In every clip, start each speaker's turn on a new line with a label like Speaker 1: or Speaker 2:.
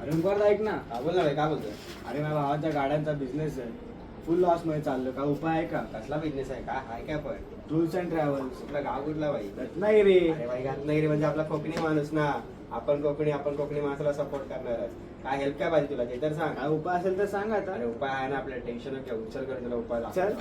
Speaker 1: अरे मुखार ऐक ना.
Speaker 2: हा बोल ना भाई, काय बोलतोय?
Speaker 1: अरे माझ्या भावाच्या गाड्यांचा बिझनेस आहे, फुल लॉस मध्ये चाललो. काय उपाय आहे का?
Speaker 2: कसला बिझनेस आहे? काय आहे काय पण?
Speaker 1: Tours and travels.
Speaker 2: कुठला गाव कुठला भाई?
Speaker 1: रत्नागिरी.
Speaker 2: अरे भाई रत्नागिरी म्हणजे आपला कोकणी माणूस ना. आपण कोकणी माणसाला सपोर्ट करणार. काय हेल्प काय पाहिजे तुला ते तर सांग.
Speaker 1: काय उपाय असेल तर सांग आता.
Speaker 2: अरे उपाय आहे ना आपल्याला, टेन्शन नको घेऊ. चल कर तुला उपाय
Speaker 1: चल.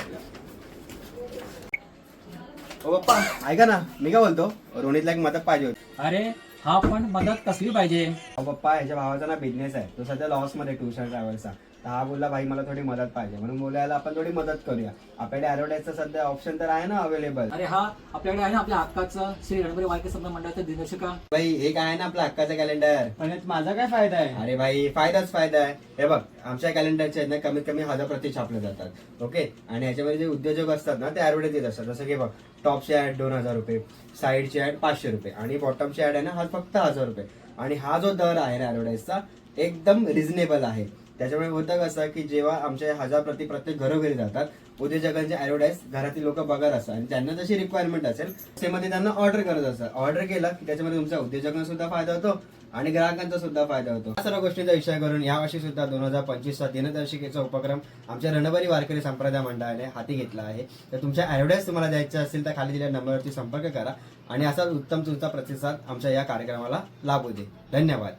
Speaker 2: ओ पप्पा ऐका ना, मी काय बोलतो, रोहितला एक मदत पाहिजे होती.
Speaker 3: अरे हा पण मदत कसली पाहिजे?
Speaker 2: अहो पप्पा, ह्याच्या भावाचा ना बिझनेस आहे, तो सध्या लॉस मध्ये टूर्स अँड ट्रॅव्हल्सचा. तर हा बोलला भाई मला थोडी मदत पाहिजे, म्हणून बोलायला आपण थोडी मदत करूया. आपल्याकडे ऍडव्हर्टाईजचा सध्या ऑप्शन तर आहे ना अवेलेबल.
Speaker 3: अरे हा आपल्याकडे आहे ना, आपल्या हक्काचं श्री रणबरी वाळके समजा मंडळाचं दिनदर्शिका.
Speaker 2: भाई हे काय आहे ना आपलं हक्काचं कॅलेंडर.
Speaker 1: पण यात माझा काय फायदा आहे?
Speaker 2: अरे भाई फायदाच फायदा आहे. हे बघ, आमच्या कॅलेंडरचे आहेत ना कमीत कमी 1000 प्रति छापले जातात. ओके, आणि याच्यामध्ये जे उद्योजक असतात ना ते ऍडव्हर्टाईज देत असतात. जसं की बघ, टॉपची ऍड 2000 रुपये, साईडची ऍड 500 रुपये आणि बॉटमची ऍड आहे ना हा फक्त 1000 रुपये. आणि हा जो दर आहे ना ऍडव्हर्टाईजचा एकदम रिझनेबल आहे. त्याच्यामुळे होतं कसं की जेव्हा आमच्या 1000 प्रति प्रत्येक घरोघरी जातात, उद्योजकांचे ऍडव्हर्टाईज घरातील लोक बघत असतात आणि त्यांना जशी रिक्वायरमेंट असेल त्यामध्ये त्यांना ऑर्डर करत असतात. ऑर्डर केलं की त्याच्यामध्ये तुमच्या उद्योजकांना सुद्धा फायदा होतो आणि ग्राहकांचा सुद्धा फायदा होतो. या सर्व गोष्टींचा विचार करून यावर्षी सुद्धा 2025 चा दिनदर्शिकेचा उपक्रम आमच्या रणबरी वारकरी संप्रदाय मंडळाने हाती घेतला आहे. तर तुमच्या ऍडव्हर्टाईज तुम्हाला द्यायच्या असतील तर खाली दिलेल्या नंबरवरती संपर्क करा आणि असाच उत्तम तुमचा प्रतिसाद आमच्या या कार्यक्रमाला लाभू दे. धन्यवाद.